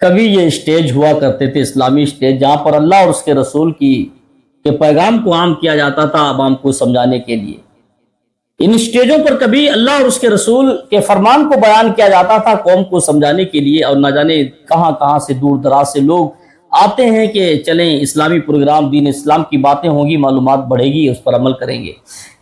کبھی یہ اسٹیج ہوا کرتے تھے اسلامی اسٹیج جہاں پر اللہ اور اس کے رسول کے پیغام کو عام کیا جاتا تھا عوام کو سمجھانے کے لیے۔ ان اسٹیجوں پر کبھی اللہ اور اس کے رسول کے فرمان کو بیان کیا جاتا تھا قوم کو سمجھانے کے لیے، اور نہ جانے کہاں کہاں سے دور دراز سے لوگ آتے ہیں کہ چلیں اسلامی پروگرام، دین اسلام کی باتیں ہوں گی، معلومات بڑھے گی، اس پر عمل کریں گے۔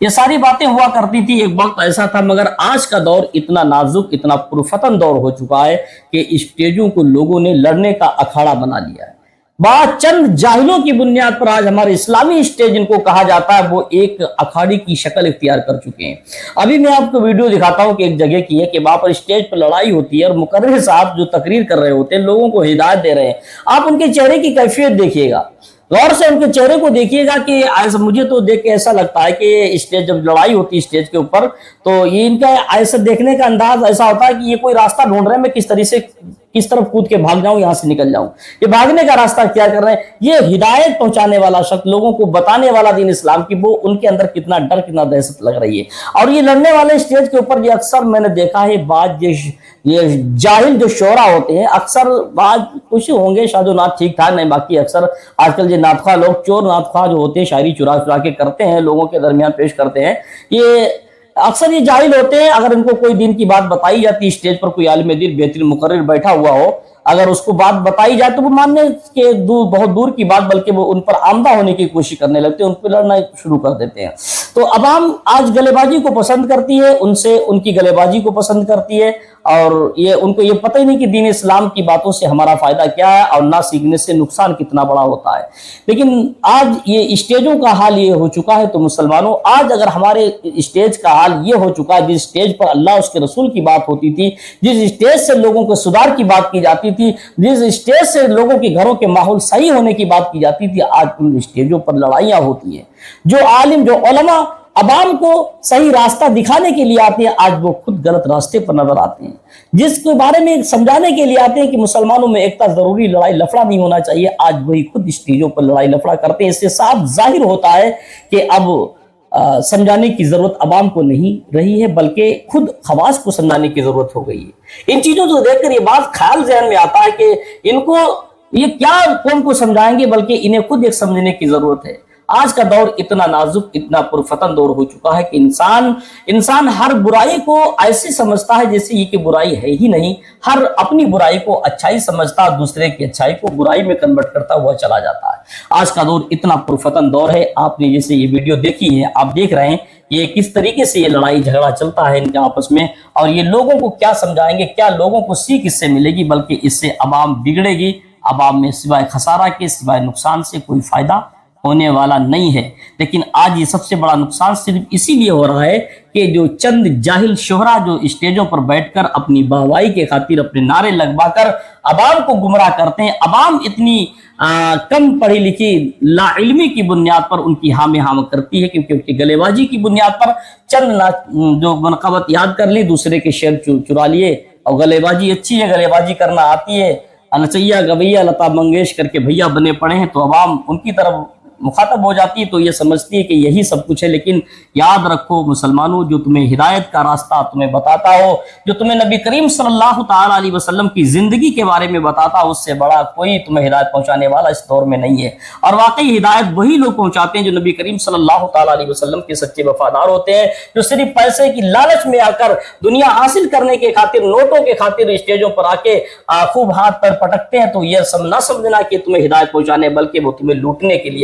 یہ ساری باتیں ہوا کرتی تھی، ایک وقت ایسا تھا، مگر آج کا دور اتنا نازک، اتنا پرفتن دور ہو چکا ہے کہ اسٹیجوں کو لوگوں نے لڑنے کا اکھاڑا بنا لیا ہے۔ بعض چند جاہلوں کی بنیاد پر آج ہمارے اسلامی اسٹیج جن کو کہا جاتا ہے وہ ایک اکھاڑی کی شکل اختیار کر چکے ہیں۔ ابھی میں آپ کو ویڈیو دکھاتا ہوں کہ ایک جگہ کی ہے کہ وہاں پر اسٹیج پر لڑائی ہوتی ہے اور مقرر صاحب جو تقریر کر رہے ہوتے ہیں لوگوں کو ہدایت دے رہے ہیں۔ آپ ان کے چہرے کی کیفیت دیکھیے گا، غور سے ان کے چہرے کو دیکھیے گا کہ مجھے تو دیکھ کے ایسا لگتا ہے کہ اسٹیج جب لڑائی ہوتی ہے اسٹیج کے اوپر تو یہ ان کا ایسا دیکھنے کا انداز ایسا ہوتا ہے کہ یہ کوئی راستہ ڈھونڈ رہے ہیں، میں کس طرف کود کے بھاگ جاؤں، یہاں سے نکل جاؤں۔ یہ بھاگنے کا راستہ اختیار کر رہے ہیں۔ یہ ہدایت پہنچانے والا شخص، لوگوں کو بتانے والا دین اسلام کی، وہ ان کے اندر کتنا ڈر، کتنا دہشت لگ رہی ہے۔ اور یہ لڑنے والے اسٹیج کے اوپر یہ اکثر میں نے دیکھا ہے، بعض یہ جاہل جو شعرا ہوتے ہیں، اکثر بعض کچھ ہوں گے شاید و نات ٹھیک ٹھاک نہیں، باقی اکثر آج کل یہ ناطخواہ لوگ، چور ناطخواہ جو ہوتے ہیں، شاعری چرا کے کرتے ہیں، لوگوں کے درمیان پیش کرتے ہیں، یہ اکثر یہ جاہل ہوتے ہیں۔ اگر ان کو کوئی دین کی بات بتائی جاتی، اسٹیج پر کوئی عالم دین بہترین مقرر بیٹھا ہوا ہو، اگر اس کو بات بتائی جائے تو وہ ماننے کے بہت دور کی بات، بلکہ وہ ان پر آمدہ ہونے کی کوشش کرنے لگتے ہیں، ان پہ لڑنا شروع کر دیتے ہیں۔ تو عوام آج گلے بازی کو پسند کرتی ہے، ان کی گلے بازی کو پسند کرتی ہے، اور ان کو یہ پتہ ہی نہیں کہ دین اسلام کی باتوں سے ہمارا فائدہ کیا ہے اور نہ سیکھنے سے نقصان کتنا بڑا ہوتا ہے۔ لیکن آج یہ اسٹیجوں کا حال یہ ہو چکا ہے، تو مسلمانوں آج اگر ہمارے اسٹیج کا حال یہ ہو چکا ہے، جس اسٹیج پر اللہ اس کے رسول کی بات ہوتی تھی، جس اسٹیج سے لوگوں کو صدار کی بات کی جاتی تھی، جس اسٹیج سے لوگوں کے گھروں کے ماحول صحیح ہونے کی بات کی جاتی تھی، آج ان اسٹیجوں پر لڑائیاں ہوتی ہیں۔ جو عالم، جو علماء عوام کو صحیح راستہ دکھانے کے لیے آتے ہیں، آج وہ خود غلط راستے پر نظر آتے ہیں۔ جس کے بارے میں سمجھانے کے لیے آتے ہیں کہ مسلمانوں میں ایکتا ضروری، لڑائی لفڑا نہیں ہونا چاہیے، آج وہی خود اسٹیجوں پر لڑائی لفڑا کرتے ہیں۔ اس سے صاف ظاہر ہوتا ہے کہ اب سمجھانے کی ضرورت عوام کو نہیں رہی ہے، بلکہ خود خواص کو سمجھانے کی ضرورت ہو گئی ہے۔ ان چیزوں کو دیکھ کر یہ بات خیال ذہن میں آتا ہے کہ ان کو یہ کیا قوم کو سمجھائیں گے، بلکہ انہیں خود ایک سمجھنے کی ضرورت ہے۔ آج کا دور اتنا نازک، اتنا پرفتن دور ہو چکا ہے کہ انسان ہر برائی کو ایسے سمجھتا ہے جیسے یہ کہ برائی ہے ہی نہیں، ہر اپنی برائی کو اچھائی سمجھتا، دوسرے کی اچھائی کو برائی میں کنورٹ کرتا ہوا چلا جاتا ہے۔ آج کا دور اتنا پرفتن دور ہے۔ آپ نے جیسے یہ ویڈیو دیکھی ہے، آپ دیکھ رہے ہیں یہ کس طریقے سے یہ لڑائی جھگڑا چلتا ہے ان کے آپس میں، اور یہ لوگوں کو کیا سمجھائیں گے، کیا لوگوں کو سیکھ اس سے ملے گی، بلکہ اس سے عوام بگڑے گی۔ عوام میں سوائے خسارہ کے، سوائے نقصان سے کوئی فائدہ ہونے والا نہیں ہے۔ لیکن آج یہ سب سے بڑا نقصان صرف اسی لیے ہو رہا ہے کہ جو چند جاہل شہرا جو اسٹیجوں پر بیٹھ کر اپنی واہوائی کے خاطر اپنے نعرے لگوا کر عوام کو گمراہ کرتے ہیں۔ عوام اتنی کم پڑھی لکھی لا علمی کی بنیاد پر ان کی ہام کرتی ہے، کیونکہ ان کی گلے بازی کی بنیاد پر چند جو منقبت یاد کر لی، دوسرے کے شعر چرا لیے، اور گلے بازی اچھی ہے، گلے بازی کرنا آتی ہے، نچیا گویا لتا منگیشکر کے بھیا بنے پڑے ہیں، تو عوام ان کی طرف مخاطب ہو جاتی ہے، تو یہ سمجھتی ہے کہ یہی سب کچھ ہے۔ لیکن یاد رکھو مسلمانوں، جو تمہیں ہدایت کا راستہ تمہیں بتاتا ہو، جو تمہیں نبی کریم صلی اللہ تعالیٰ علیہ وسلم کی زندگی کے بارے میں بتاتا ہو، اس سے بڑا کوئی تمہیں ہدایت پہنچانے والا اس دور میں نہیں ہے۔ اور واقعی ہدایت وہی لوگ پہنچاتے ہیں جو نبی کریم صلی اللہ تعالیٰ علیہ وسلم کے سچے وفادار ہوتے ہیں، جو صرف پیسے کی لالچ میں آ کر، دنیا حاصل کرنے کے خاطر، نوٹوں کے خاطر اسٹیجوں پر آ کے خوب ہاتھ پر پٹکتے ہیں۔ تو یہ نہ سمجھنا کہ تمہیں ہدایت پہنچانے، بلکہ وہ تمہیں لوٹنے کے لیے